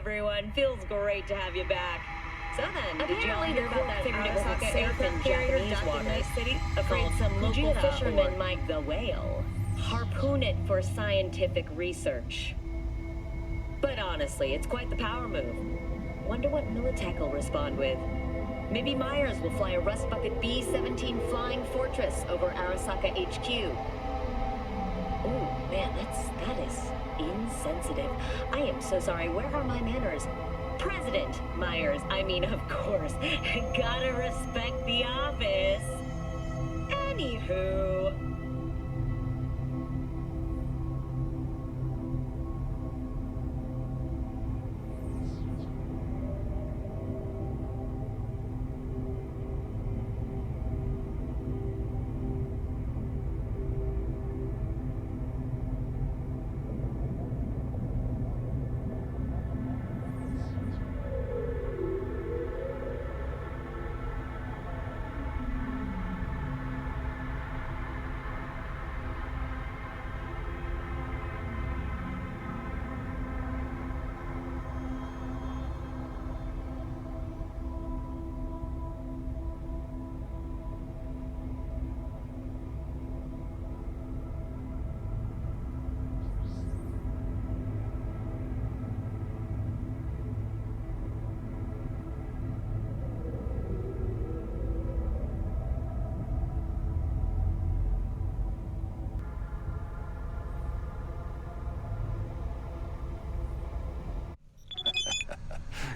everyone. Feels great to have you back. So then, did y'all hear about that Arasaka aircraft carrier docked in Nice City? Afraid some local fishermen might the whale harpoon it for scientific research. But honestly, it's quite the power move. Wonder what Militech will respond with. Maybe Myers will fly a Rust Bucket B-17 Flying Fortress over Arasaka HQ. Oh man, that is insensitive. I am so sorry. Where are my manners? President Myers. I mean, of course. Gotta respect the office. Anywho.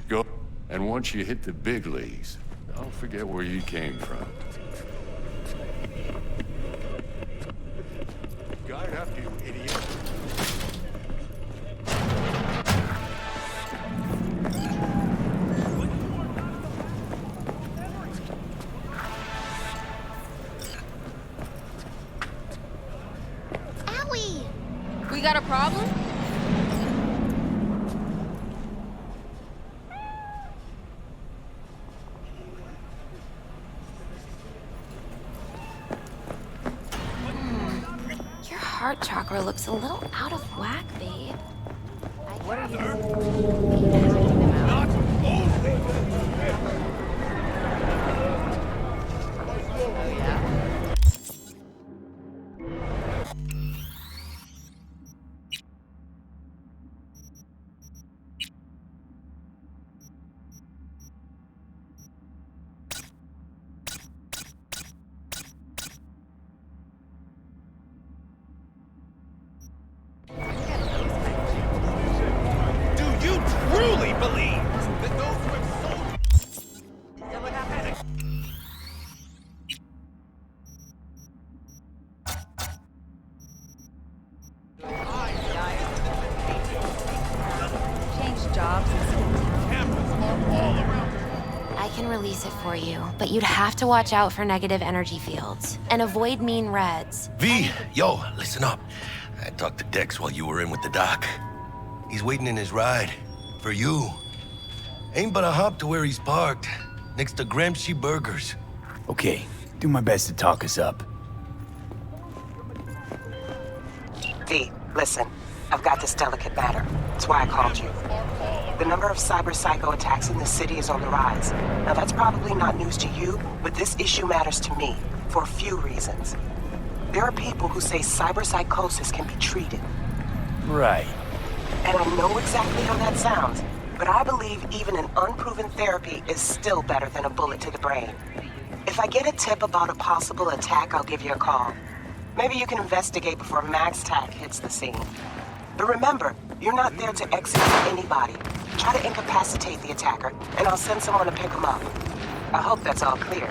Go, and once you hit the big leagues, don't forget where you came from. Guard up, you idiot. Owie! We got a problem? Heart chakra looks a little out of whack, babe. What are you doing? Not only! Oh, yeah? Truly believe that those who have sold Change jobs and cameras are all around. I can release it for you, but you'd have to watch out for negative energy fields and avoid mean reds. V, yo, listen up. I talked to Dex while you were in with the doc. He's waiting in his ride. For you. Ain't but a hop to where he's parked. Next to Gramsci Burgers. Okay, do my best to talk us up. V, listen. I've got this delicate matter. That's why I called you. The number of cyber psycho attacks in the city is on the rise. Now that's probably not news to you, but this issue matters to me for a few reasons. There are people who say cyber psychosis can be treated. Right. And I know exactly how that sounds, but I believe even an unproven therapy is still better than a bullet to the brain. If I get a tip about a possible attack, I'll give you a call. Maybe you can investigate before MaxTac hits the scene. But remember, you're not there to execute anybody. Try to incapacitate the attacker, and I'll send someone to pick him up. I hope that's all clear.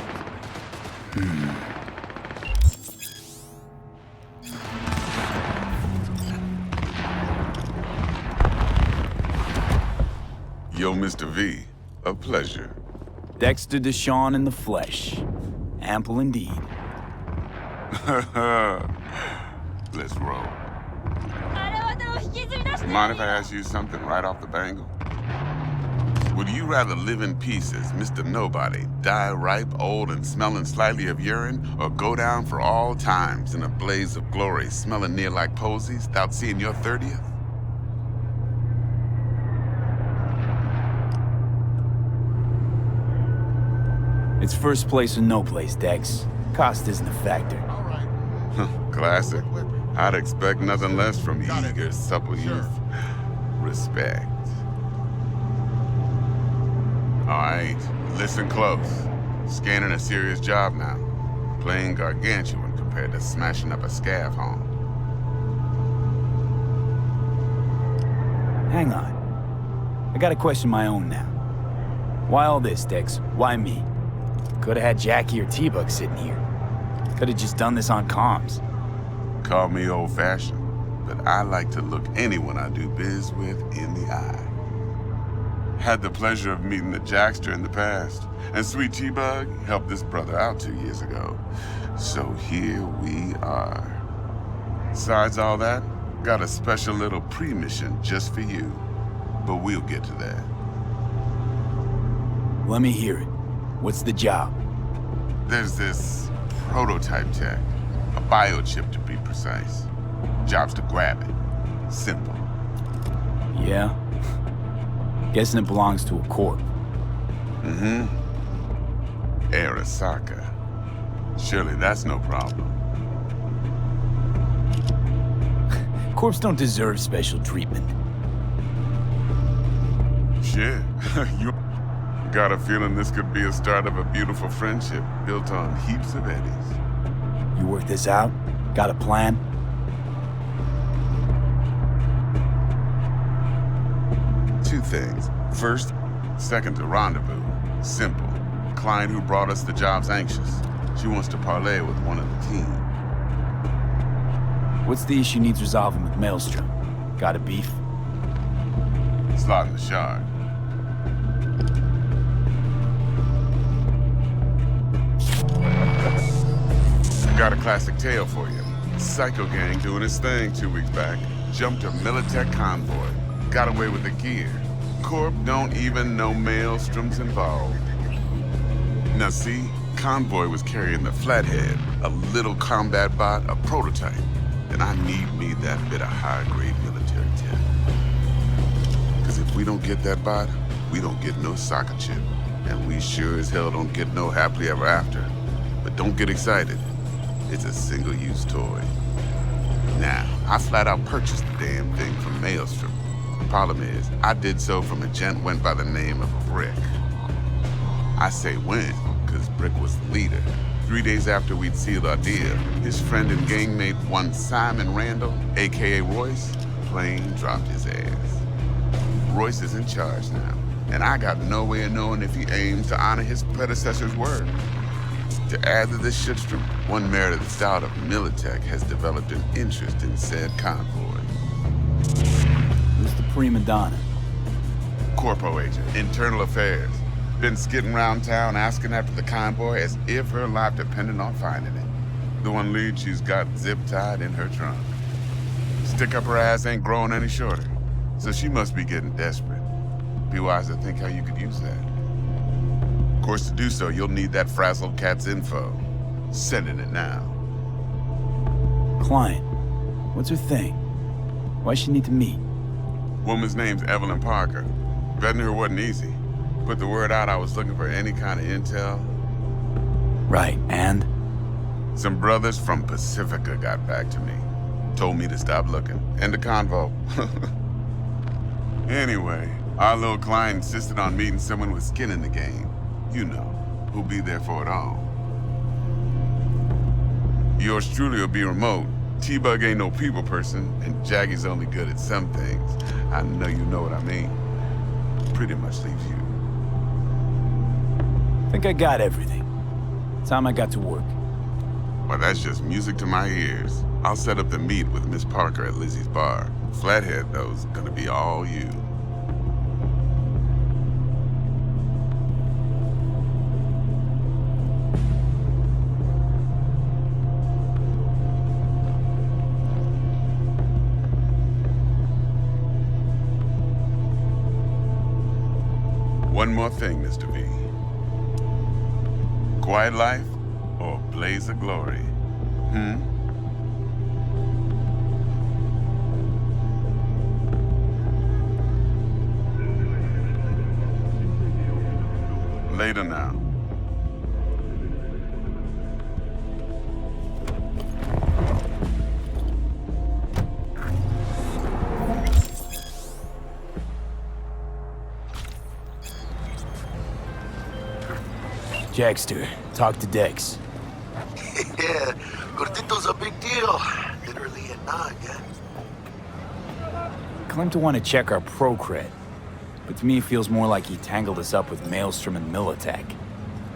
Yo, Mr. V, a pleasure. Dexter Deshawn in the flesh. Ample indeed. Let's roll. Mind if I ask you something right off the bangle? Would you rather live in pieces, Mr. Nobody, die ripe, old, and smelling slightly of urine, or go down for all times in a blaze of glory, smelling near like posies, without seeing your 30th? It's first place or no place, Dex. Cost isn't a factor. All right. Classic. I'd expect nothing less from Got it. eager, supple Sure. youth. Respect. All right, listen close. Scanning a serious job now. Playing gargantuan compared to smashing up a scav home. Hang on. I got a question of my own now. Why all this, Dex? Why me? Could've had Jackie or T-Bug sitting here. Could've just done this on comms. Call me old-fashioned, but I like to look anyone I do biz with in the eye. Had the pleasure of meeting the Jackster in the past, and Sweet T-Bug helped this brother out 2 years ago. So here we are. Besides all that, got a special little pre-mission just for you. But we'll get to that. Let me hear it. What's the job? There's this prototype tech, a biochip to be precise. Job's to grab it. Simple. Yeah? Guessing it belongs to a corp. Mm-hmm. Arasaka. Surely that's no problem. Corps don't deserve special treatment. Shit. You got a feeling this could be a start of a beautiful friendship built on heaps of eddies. You work this out? Got a plan? Two things. First, second to rendezvous. Simple. Client who brought us the job's anxious. She wants to parlay with one of the team. What's the issue needs resolving with Maelstrom? Got a beef? Slot in the shard. Got a classic tale for you. Psycho gang doing his thing 2 weeks back. Jumped a Militech convoy. Got away with the gear. Corp don't even know Maelstrom's involved. Now see, convoy was carrying the Flathead, a little combat bot, a prototype. And I need me that bit of high-grade military tech. Because if we don't get that bot, we don't get no soccer chip. And we sure as hell don't get no happily ever after. But don't get excited. It's a single-use toy. Now, I flat out purchased the damn thing from Maelstrom. The problem is, I did so from a gent went by the name of Brick. I say when, because Brick was the leader. 3 days after we'd sealed our deal, his friend and gangmate, one Simon Randall, aka Royce, plain dropped his ass. Royce is in charge now, and I got no way of knowing if he aims to honor his predecessor's word. To add to this shitstorm, one Meredith Stout of Militech has developed an interest in said convoy. Who's the prima donna? Corpo agent, internal affairs. Been skidding around town asking after the convoy as if her life depended on finding it. The one lead she's got zip-tied in her trunk. Stick up her ass ain't growing any shorter, so she must be getting desperate. Be wise to think how you could use that. Of course, to do so, you'll need that frazzled cat's info. Sending it now. Client. What's her thing? Why she need to meet? Woman's name's Evelyn Parker. Betting her wasn't easy. Put the word out I was looking for any kind of intel. Right, and? Some brothers from Pacifica got back to me. Told me to stop looking. End the convo. Anyway, our little client insisted on meeting someone with skin in the game. You know, who'll be there for it all. Yours truly will be remote. T-Bug ain't no people person, and Jaggy's only good at some things. I know you know what I mean. Pretty much leaves you. Think I got everything. Time I got to work. Well, that's just music to my ears. I'll set up the meet with Miss Parker at Lizzie's bar. Flathead, though, is gonna be all you. One more thing, Mr. V. Quiet life or blaze of glory? Later now. Jackster, talk to Dex. Yeah, Gordito's a big deal. Literally and not, yeah. Claimed to want to check our pro cred, but to me it feels more like he tangled us up with Maelstrom and Militech.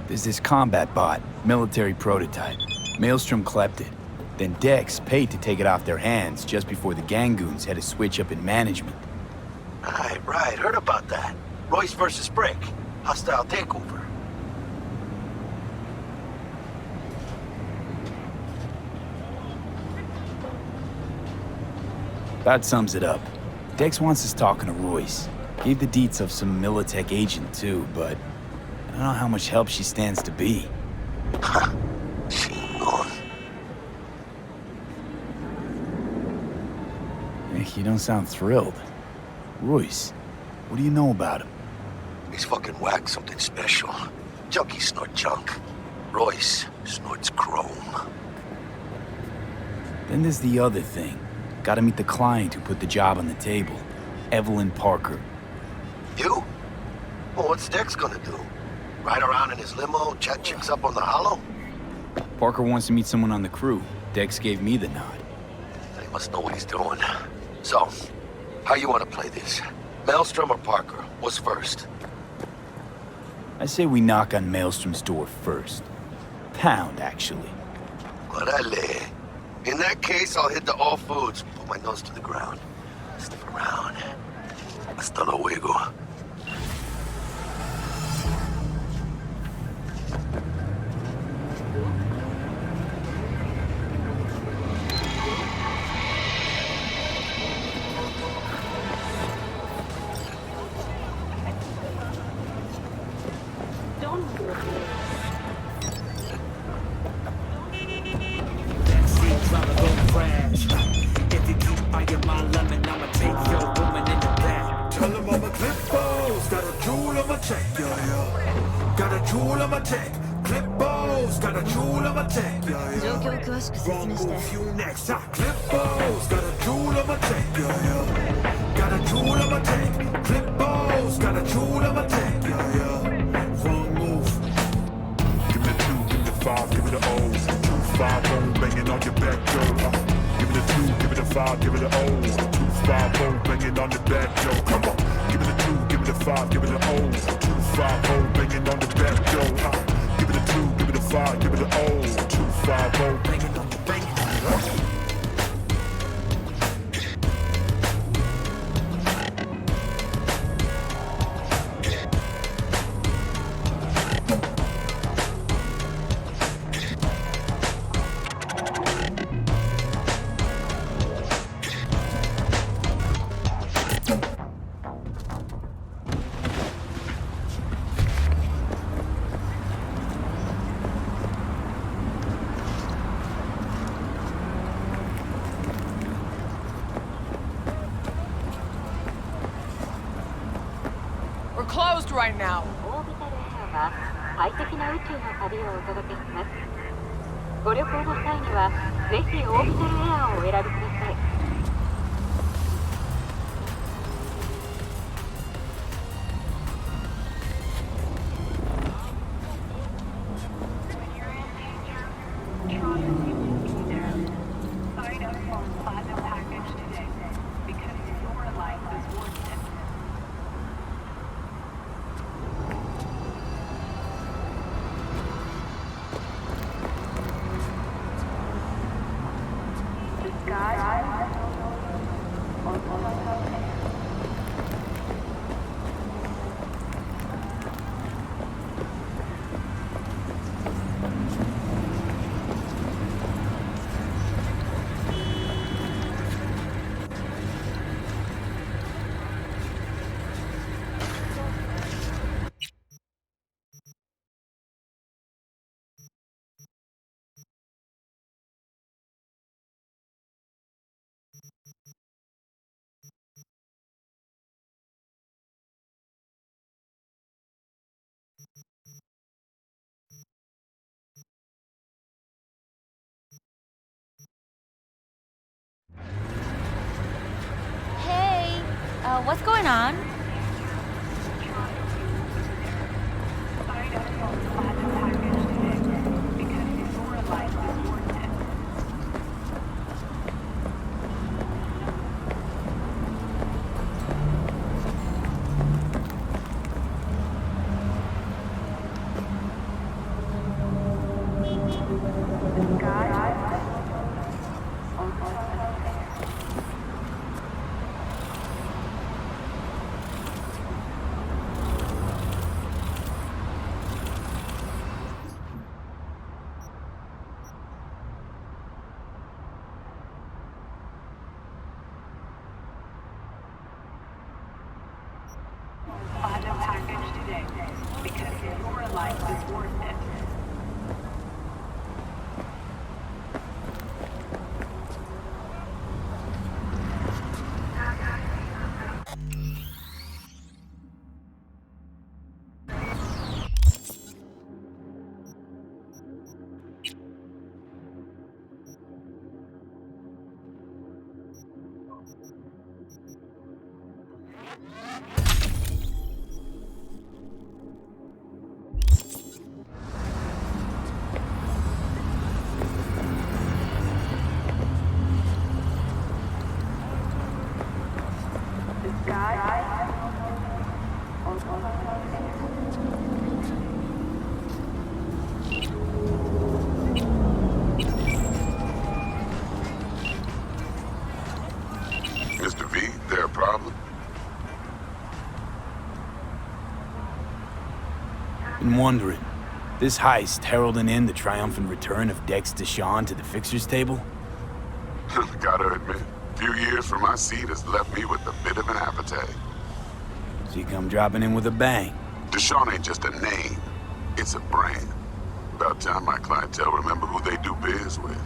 There's this combat bot, military prototype. Maelstrom clept it. Then Dex paid to take it off their hands just before the Gangoons had a switch up in management. Right. Heard about that. Royce versus Brick. Hostile takeover. That sums it up. Dex wants us talking to Royce. Gave the deets of some Militech agent too, but I don't know how much help she stands to be. Chingón. You don't sound thrilled. Royce, what do you know about him? He's fucking whack something special. Junkies snort junk. Royce snorts chrome. Then there's the other thing. Gotta meet the client who put the job on the table. Evelyn Parker. You? Well, what's Dex gonna do? Ride around in his limo, chat chicks up on the hollow? Parker wants to meet someone on the crew. Dex gave me the nod. He must know what he's doing. So, how you want to play this? Maelstrom or Parker? What's first? I say we knock on Maelstrom's door first. Pound, actually. Orale. In that case, I'll hit the all foods. Put my nose to the ground. Sniff around. Hasta luego. We're closed right now. オービタルエアは快適な宇宙の旅をお届けします。ご旅行の際にはぜひオービタルエアをお選びください。Hey, what's going on? Buy the package today, because your life is worth it. Mr. V, there a problem? Been wondering, this heist heralding in the triumphant return of Dex Deshawn to the fixer's table? Gotta admit, a few years from my seat has left me with a bit of an appetite. So you come dropping in with a bang. Deshawn ain't just a name, it's a brand. About time my clientele remember who they do biz with.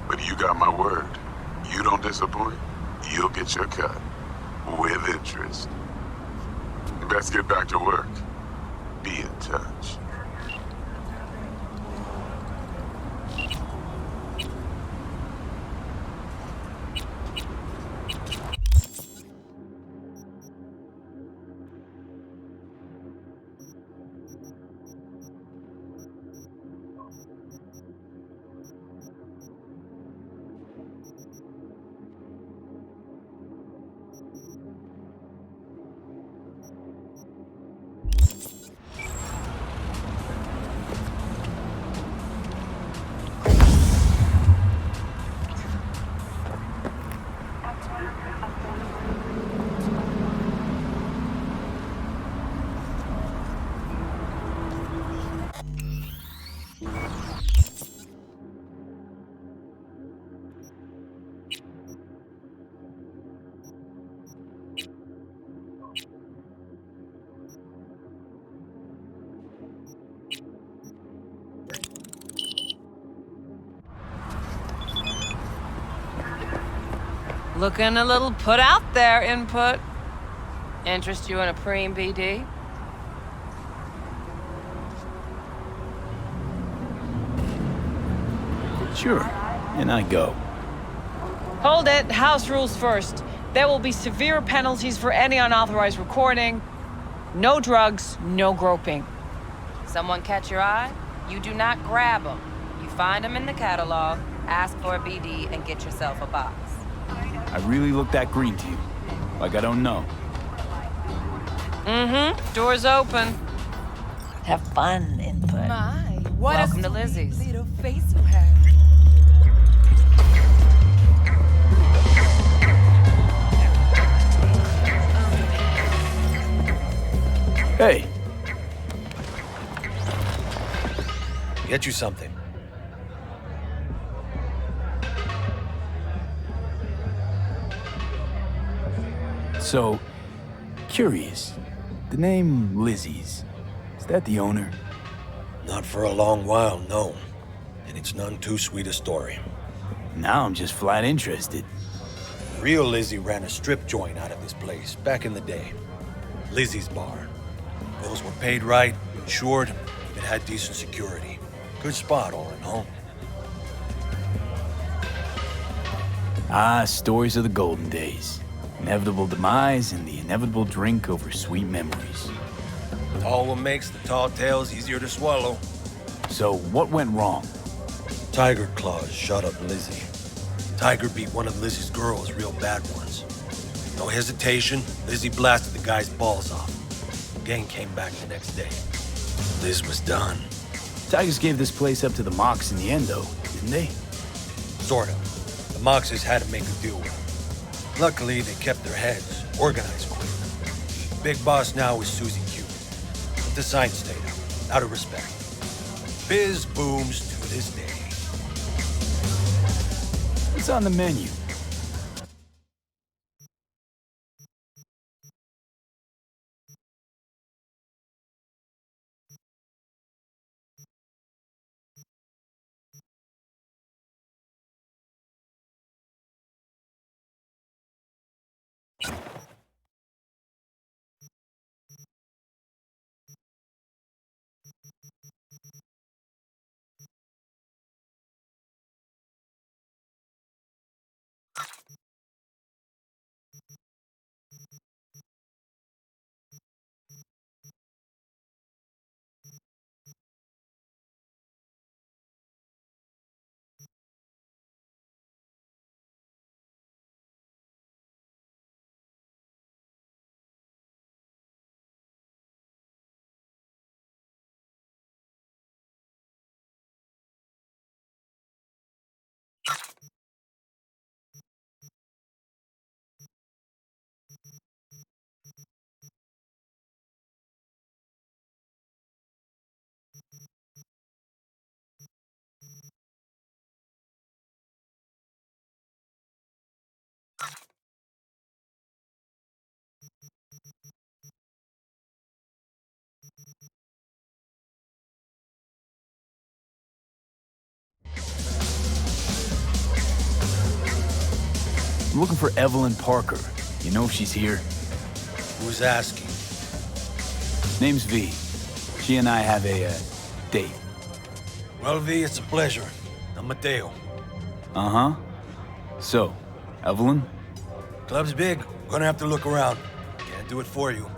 But you got my word. You don't disappoint, you'll get your cut. With interest. Best get back to work. Be in touch. Looking a little put out there, input. Interest you in a preem BD? Sure, and I go. Hold it, house rules first. There will be severe penalties for any unauthorized recording. No drugs, no groping. Someone catch your eye? You do not grab them. You find them in the catalog, ask for a BD, and get yourself a box. I really look that green to you. Like I don't know. Mm-hmm. Door's open. Have fun, input. My, what welcome to Lizzie's. Little face you have. Hey. Get you something. So, curious. The name Lizzie's, is that the owner? Not for a long while, no. And it's none too sweet a story. Now I'm just flat interested. Real Lizzie ran a strip joint out of this place back in the day. Lizzie's Bar. Girls were paid right, insured, and had decent security. Good spot, all in all. Ah, stories of the golden days. Inevitable demise and the inevitable drink over sweet memories. All what makes the tall tales easier to swallow. So, what went wrong? Tiger Claws shot up Lizzie. Tiger beat one of Lizzie's girls real bad once. No hesitation, Lizzie blasted the guy's balls off. Gang came back the next day. Liz was done. Tigers gave this place up to the Mox in the end, though, didn't they? Sort of. The Moxes had to make a deal with them. Luckily, they kept their heads, organized quick. Big boss now is Susie Q. The sign stayed out of respect. Biz booms to this day. What's on the menu? I'm looking for Evelyn Parker. You know if she's here? Who's asking? Name's V. She and I have a, date. Well, V, it's a pleasure. I'm Mateo. Uh-huh. So, Evelyn? Club's big. Gonna have to look around. Can't do it for you.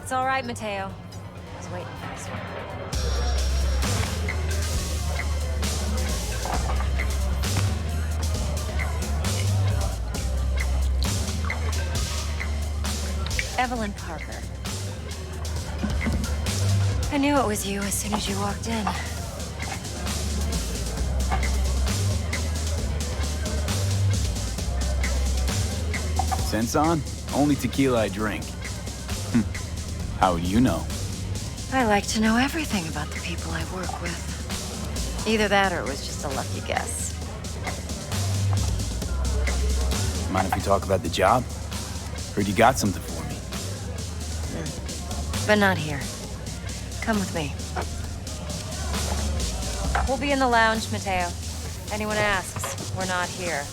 It's all right, Mateo. I was waiting for this one. Evelyn Parker. I knew it was you as soon as you walked in. Sense on? Only tequila I drink. How do you know? I like to know everything about the people I work with. Either that or it was just a lucky guess. Mind if we talk about the job? Heard you got something for me. But not here. Come with me. We'll be in the lounge, Mateo. Anyone asks, we're not here.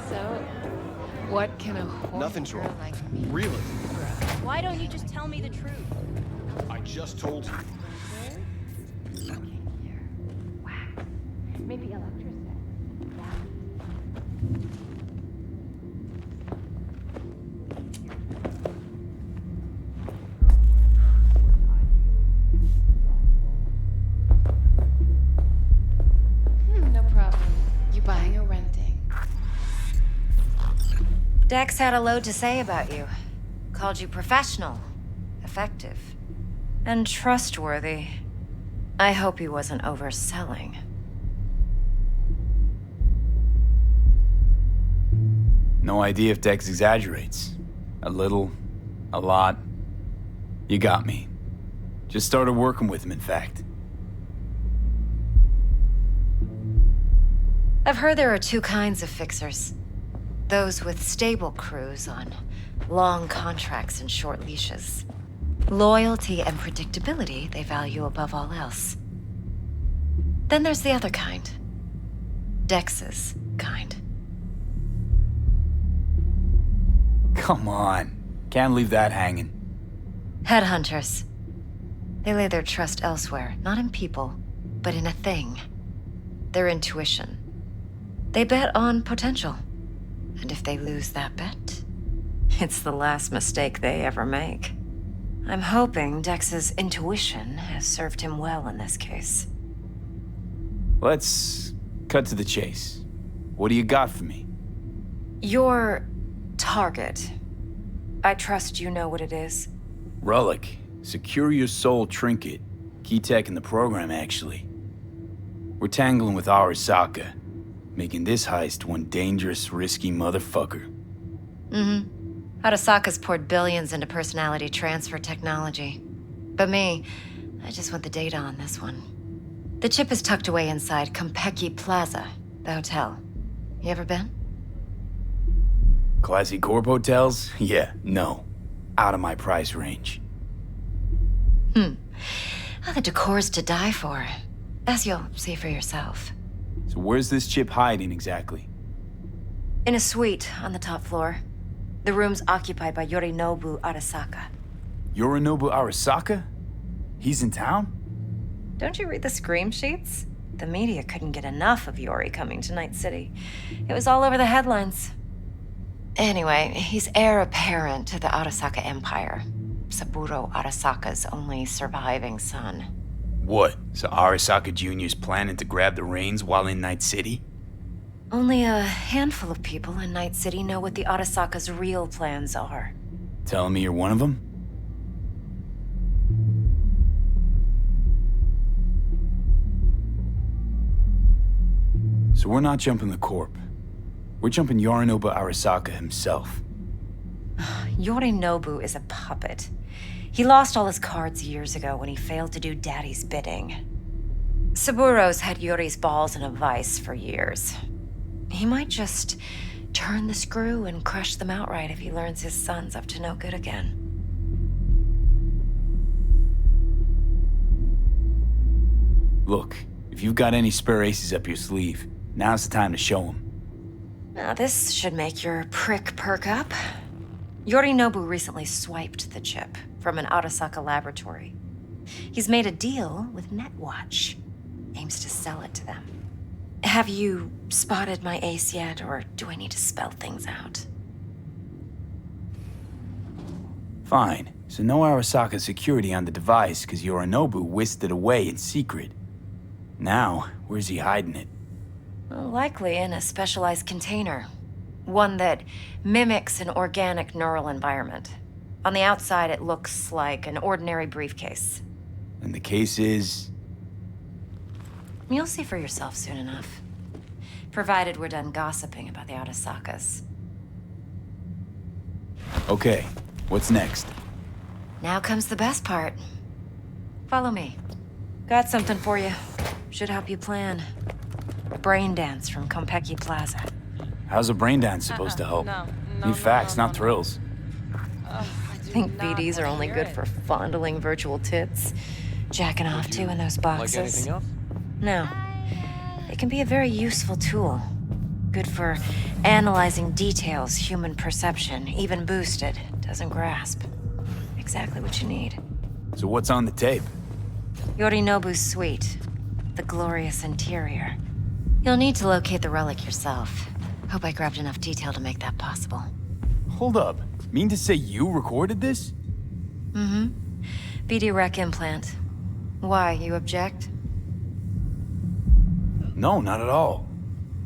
So, what can a whore Nothing's girl wrong. like me? Really? Why don't you just tell me the truth? I just told you. Maybe electricity. No problem. You buying or renting? Dex had a load to say about you. Called you professional, effective, and trustworthy. I hope he wasn't overselling. No idea if Dex exaggerates. A little, a lot. You got me. Just started working with him, in fact. I've heard there are two kinds of fixers. Those with stable crews on long contracts and short leashes. Loyalty and predictability they value above all else. Then there's the other kind. Dex's kind. Come on. Can't leave that hanging. Headhunters. They lay their trust elsewhere, not in people, but in a thing. Their intuition. They bet on potential. And if they lose that bet, it's the last mistake they ever make. I'm hoping Dex's intuition has served him well in this case. Let's cut to the chase. What do you got for me? Your target. I trust you know what it is. Relic. Secure your soul trinket. Key tech in the program, actually. We're tangling with Arasaka, making this heist one dangerous, risky motherfucker. Arasaka's poured billions into personality transfer technology. But me, I just want the data on this one. The chip is tucked away inside Konpeki Plaza, the hotel. You ever been? Classy corp hotels? Yeah, no. Out of my price range. Oh, the decor's to die for. As you'll see for yourself. So where's this chip hiding exactly? In a suite on the top floor. The room's occupied by Yorinobu Arasaka. Yorinobu Arasaka? He's in town? Don't you read the scream sheets? The media couldn't get enough of Yori coming to Night City. It was all over the headlines. Anyway, he's heir apparent to the Arasaka Empire. Saburo Arasaka's only surviving son. What? So Arasaka Jr.'s planning to grab the reins while in Night City? Only a handful of people in Night City know what the Arasaka's real plans are. Telling me you're one of them? So we're not jumping the Corp. We're jumping Yorinobu Arasaka himself. Yorinobu is a puppet. He lost all his cards years ago when he failed to do Daddy's bidding. Saburo's had Yori's balls in a vice for years. He might just turn the screw and crush them outright if he learns his son's up to no good again. Look, if you've got any spare aces up your sleeve, now's the time to show them. Now this should make your prick perk up. Yorinobu recently swiped the chip from an Arasaka laboratory. He's made a deal with Netwatch. Aims to sell it to them. Have you spotted my ace yet, or do I need to spell things out? Fine. So no Arasaka security on the device because Yorinobu whisked it away in secret. Now, where's he hiding it? Well, likely in a specialized container. One that mimics an organic neural environment. On the outside, it looks like an ordinary briefcase. And the case is... You'll see for yourself soon enough. Provided we're done gossiping about the Arasakas. Okay, what's next? Now comes the best part. Follow me. Got something for you. Should help you plan. Brain dance from Konpeki Plaza. How's a brain dance supposed to help? Need facts, not thrills. I think BDs are only good for fondling virtual tits. Jacking off to in those boxes. Like anything else? No. It can be a very useful tool. Good for analyzing details human perception, even boosted, doesn't grasp. Exactly what you need. So what's on the tape? Yorinobu's suite. The glorious interior. You'll need to locate the relic yourself. Hope I grabbed enough detail to make that possible. Hold up. Mean to say you recorded this? Mm-hmm. BD rec implant. Why, you object? No, not at all.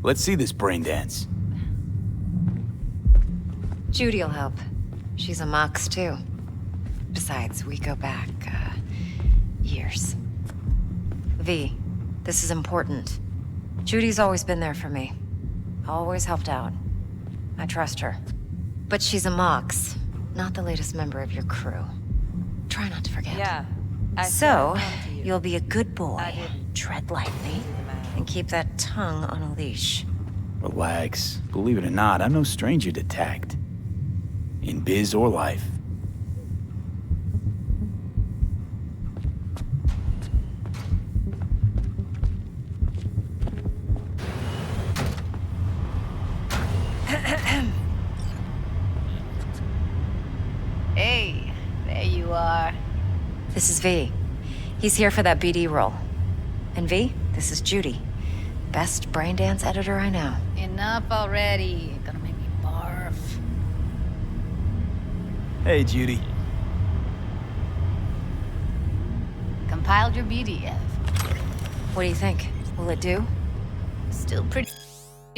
Let's see this brain dance. Judy'll help. She's a Mox, too. Besides, we go back, years. V, this is important. Judy's always been there for me. Always helped out. I trust her. But she's a Mox, not the latest member of your crew. Try not to forget. Yeah. So, you'll be a good boy, tread lightly, and keep that tongue on a leash. Relax. Believe it or not, I'm no stranger to tact. In biz or life. Hey, there you are. This is V. He's here for that BD role. And V, this is Judy. Best brain dance editor I know. Enough already. You're gonna make me barf. Hey, Judy. Compiled your BDF. What do you think? Will it do? Still pretty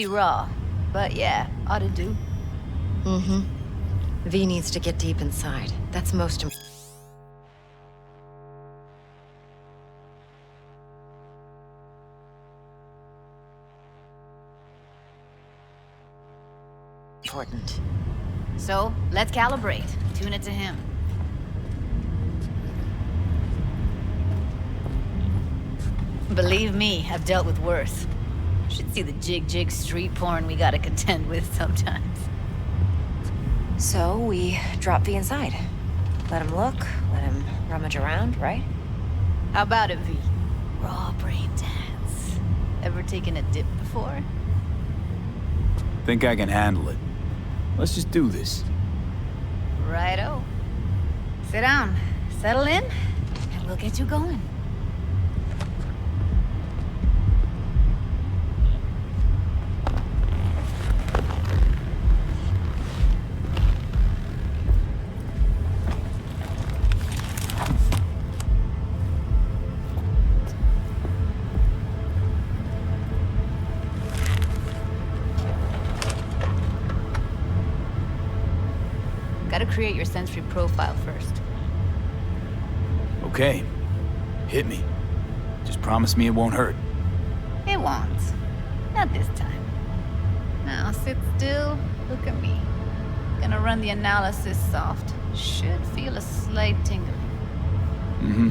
raw, but yeah, ought to do. Mm-hmm. V needs to get deep inside. That's most important. important. So, let's calibrate. Tune it to him. Believe me, I've dealt with worse. Should see the jig street porn we gotta contend with sometimes. So we drop V inside. Let him look, let him rummage around, right? How about it, V? Raw brain dance. Ever taken a dip before? Think I can handle it. Let's just do this. Righto. Sit down, settle in, and we'll get you going. Gotta create your sensory profile first. Okay. Hit me. Just promise me it won't hurt. It won't. Not this time. Now sit still, look at me. Gonna run the analysis soft. Should feel a slight tingling. Mm-hmm.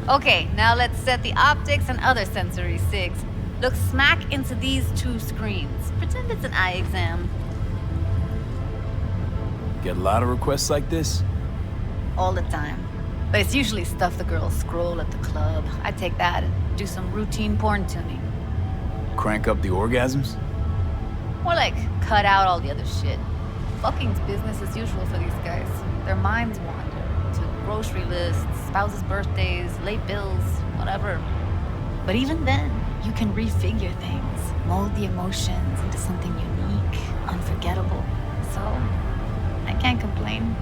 Okay, now let's set the optics and other sensory sigs. Look smack into these two screens. Pretend it's an eye exam. Get a lot of requests like this? All the time. But it's usually stuff the girls scroll at the club. I take that and do some routine porn tuning. Crank up the orgasms? More like cut out all the other shit. Fucking's business as usual for these guys. Their minds wander to grocery lists, spouses' birthdays, late bills, whatever. But even then, you can refigure things, mold the emotions into something unique, unforgettable. So, I can't complain.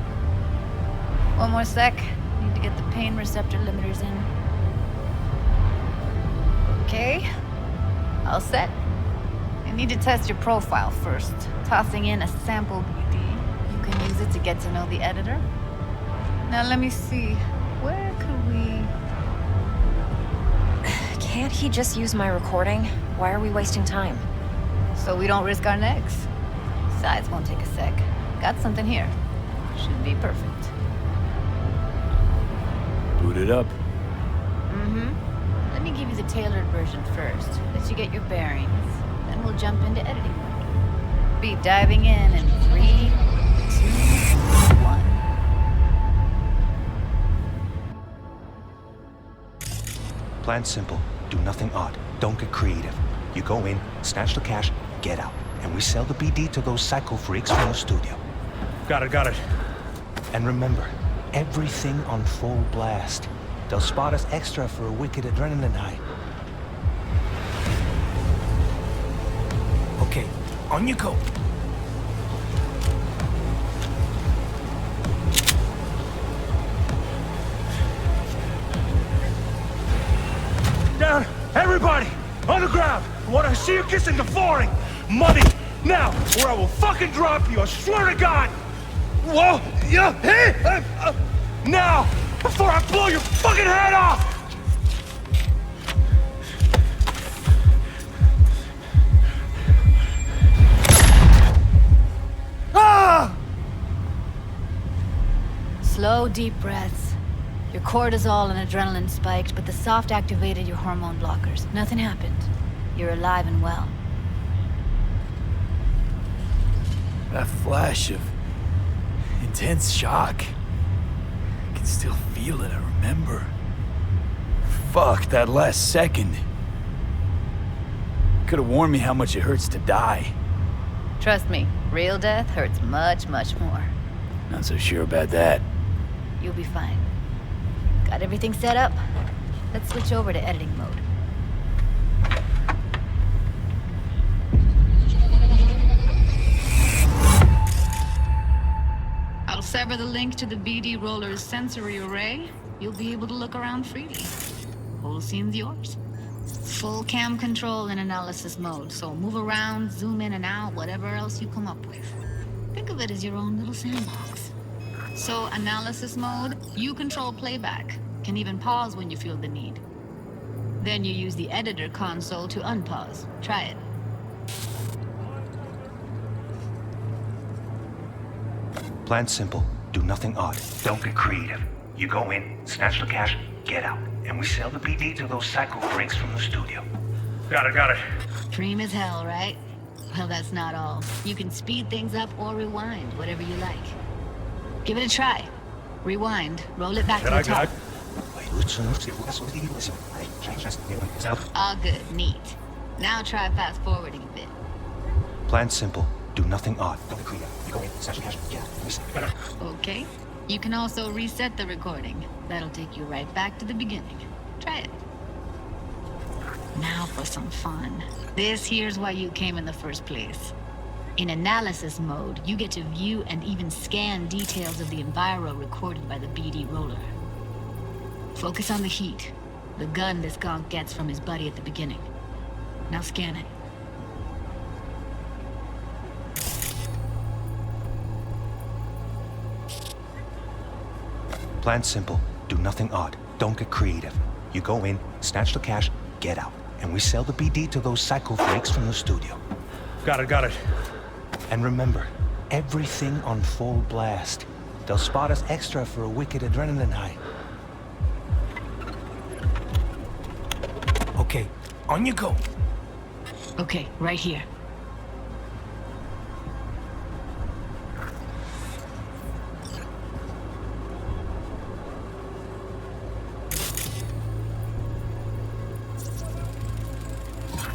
One more sec. Need to get the pain receptor limiters in. Okay. All set. I need to test your profile first. Tossing in a sample BD. You can use it to get to know the editor. Now let me see. Where could we... Can't he just use my recording? Why are we wasting time? So we don't risk our necks. Besides, won't take a sec. Got something here. Should be perfect. Boot it up. Mm-hmm. Let me give you the tailored version first. Let you get your bearings. Then we'll jump into editing mode. Be diving in 3, 2, 1. Plan simple. Do nothing odd. Don't get creative. You go in, snatch the cash, get out. And we sell the BD to those psycho freaks from the studio. Got it. And remember, everything on full blast. They'll spot us extra for a wicked adrenaline high. Okay, on you go. Down! Everybody! On the ground! I want to see you kissing the flooring! Money! Now! Or I will fucking drop you! I swear to God! Whoa! Yeah! Hey! Now! Before I blow your fucking head off! Ah! Slow, deep breaths. Your cortisol and adrenaline spiked, but the soft activated your hormone blockers. Nothing happened. You're alive and well. That flash of intense shock. I can still feel it, I remember. Fuck, that last second. Could have warned me how much it hurts to die. Trust me, real death hurts much, much more. Not so sure about that. You'll be fine. Got everything set up? Let's switch over to editing mode. I'll sever the link to the BD Roller's sensory array. You'll be able to look around freely. Whole scene's yours. Full cam control in analysis mode, so move around, zoom in and out, whatever else you come up with. Think of it as your own little sandbox. So, analysis mode, you control playback. Can even pause when you feel the need. Then you use the editor console to unpause. Try it. Plan simple. Do nothing odd. Don't get creative. You go in, snatch the cash, get out. And we sell the BD to those psycho freaks from the studio. Got it. Dream as hell, right? Well, that's not all. You can speed things up or rewind, whatever you like. Give it a try. Rewind. Roll it back to the top. All good. Neat. Now try fast forwarding a bit. Plan simple. Do nothing odd. Don't be creative. You go in, snatch the cash, get out. Okay. You can also reset the recording. That'll take you right back to the beginning. Try it. Now for some fun. This here's why you came in the first place. In analysis mode, you get to view and even scan details of the enviro recorded by the BD roller. Focus on the heat, the gun this gonk gets from his buddy at the beginning. Now scan it. Plan simple. Do nothing odd. Don't get creative. You go in, snatch the cash, get out. And we sell the BD to those psycho freaks from the studio. Got it. And remember, everything on full blast. They'll spot us extra for a wicked adrenaline high. Okay, on you go. Okay, right here.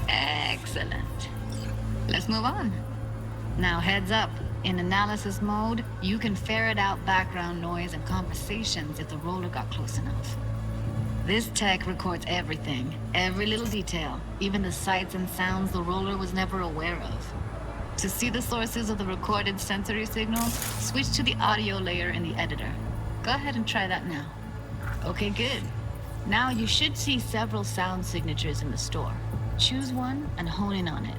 Excellent. Let's move on. Now heads up. In analysis mode, you can ferret out background noise and conversations if the roller got close enough. This tech records everything, every little detail, even the sights and sounds the roller was never aware of. To see the sources of the recorded sensory signals, switch to the audio layer in the editor. Go ahead and try that now. Okay, good. Now you should see several sound signatures in the store. Choose one and hone in on it.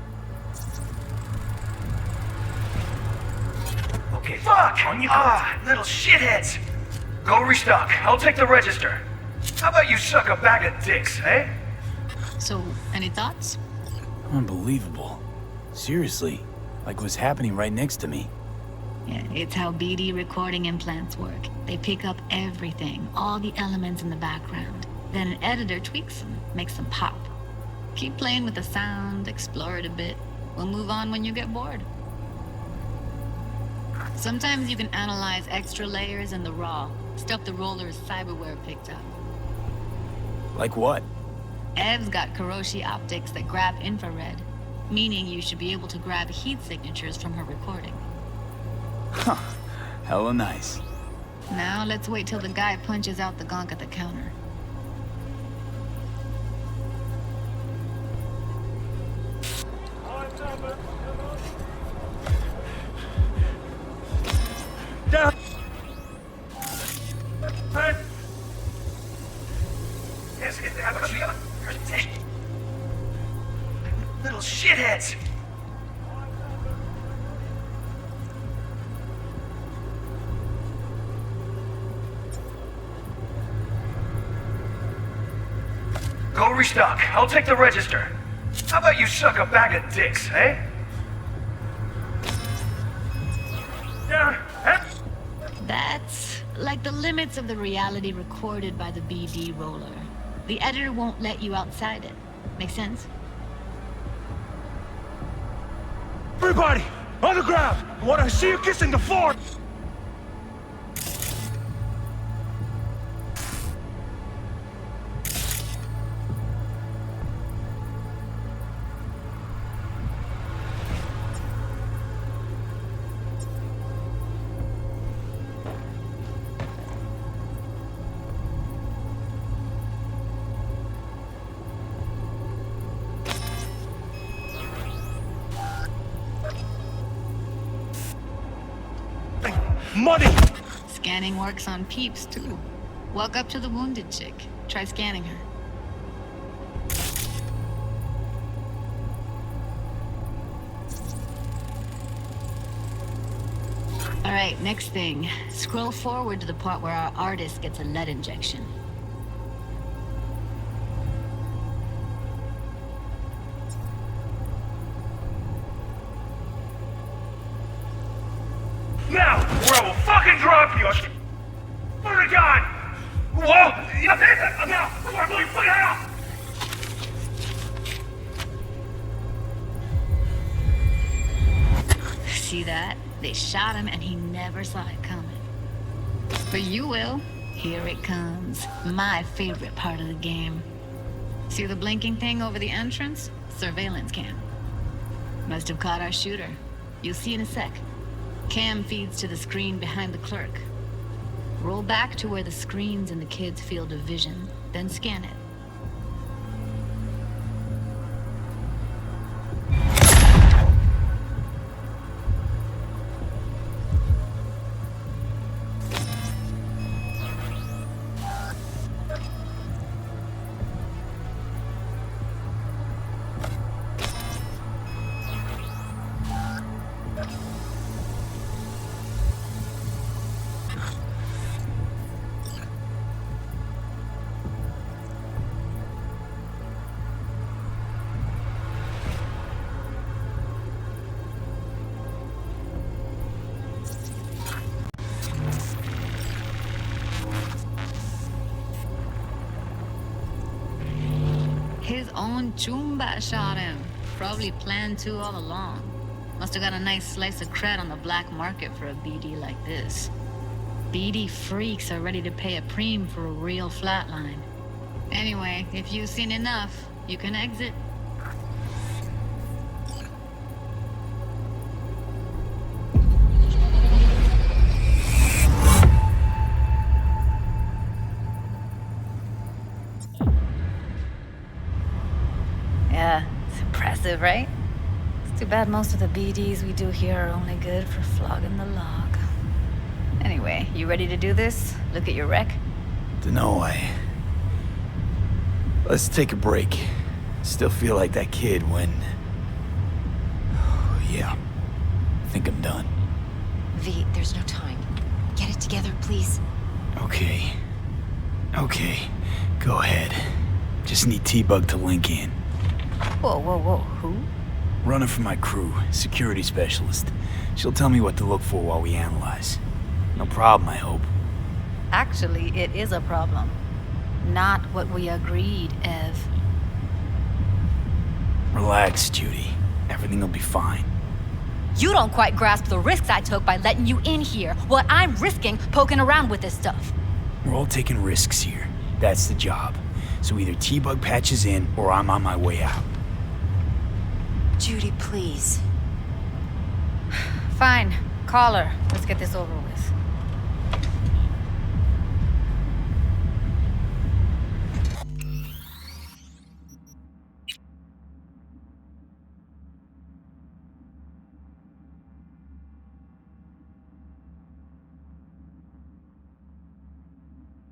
Okay. Fuck! On you go. Little shitheads! Go restock. I'll take the register. How about you suck a bag of dicks, eh? So, any thoughts? Unbelievable. Seriously, like what's happening right next to me. Yeah, it's how BD recording implants work. They pick up everything, all the elements in the background. Then an editor tweaks them, makes them pop. Keep playing with the sound, explore it a bit. We'll move on when you get bored. Sometimes you can analyze extra layers in the raw, stuff the roller's cyberware picked up. Like what? Ev's got Kiroshi optics that grab infrared, meaning you should be able to grab heat signatures from her recording. Huh. Hella nice. Now let's wait till the guy punches out the gonk at the counter. Down! Little shitheads! Go restock. I'll take the register. How about you suck a bag of dicks, eh? That's like the limits of the reality recorded by the BD roller. The editor won't let you outside it. Make sense? Everybody! On the ground! I want to see you kissing the floor! Money! Scanning works on peeps, too. Walk up to the wounded chick. Try scanning her. Alright, next thing. Scroll forward to the part where our artist gets a lead injection. drop you. I swear to God. Whoa! Yeah, now! Come on, put it out! See that? They shot him and he never saw it coming. But you will. Here it comes. My favorite part of the game. See the blinking thing over the entrance? Surveillance cam. Must have caught our shooter. You'll see in a sec. Cam feeds to the screen behind the clerk. Roll back to where the screen's in the kid's field of vision, then scan it. His own Chumba shot him. Probably planned to all along. Must have got a nice slice of cred on the black market for a BD like this. BD freaks are ready to pay a preem for a real flatline. Anyway, if you've seen enough, you can exit. Yeah, it's impressive, right? It's too bad most of the BDs we do here are only good for flogging the log. Anyway, you ready to do this? Look at your wreck? Dunno, Let's take a break. Still feel like that kid when... Yeah. I think I'm done. V, there's no time. Get it together, please. Okay. Go ahead. Just need T-Bug to link in. Whoa, who? Runner for my crew, security specialist. She'll tell me what to look for while we analyze. No problem, I hope. Actually, it is a problem. Not what we agreed, Ev. Relax, Judy. Everything will be fine. You don't quite grasp the risks I took by letting you in here. What I'm risking poking around with this stuff. We're all taking risks here. That's the job. So either T-Bug patches in, or I'm on my way out. Judy, please. Fine. Call her. Let's get this over with.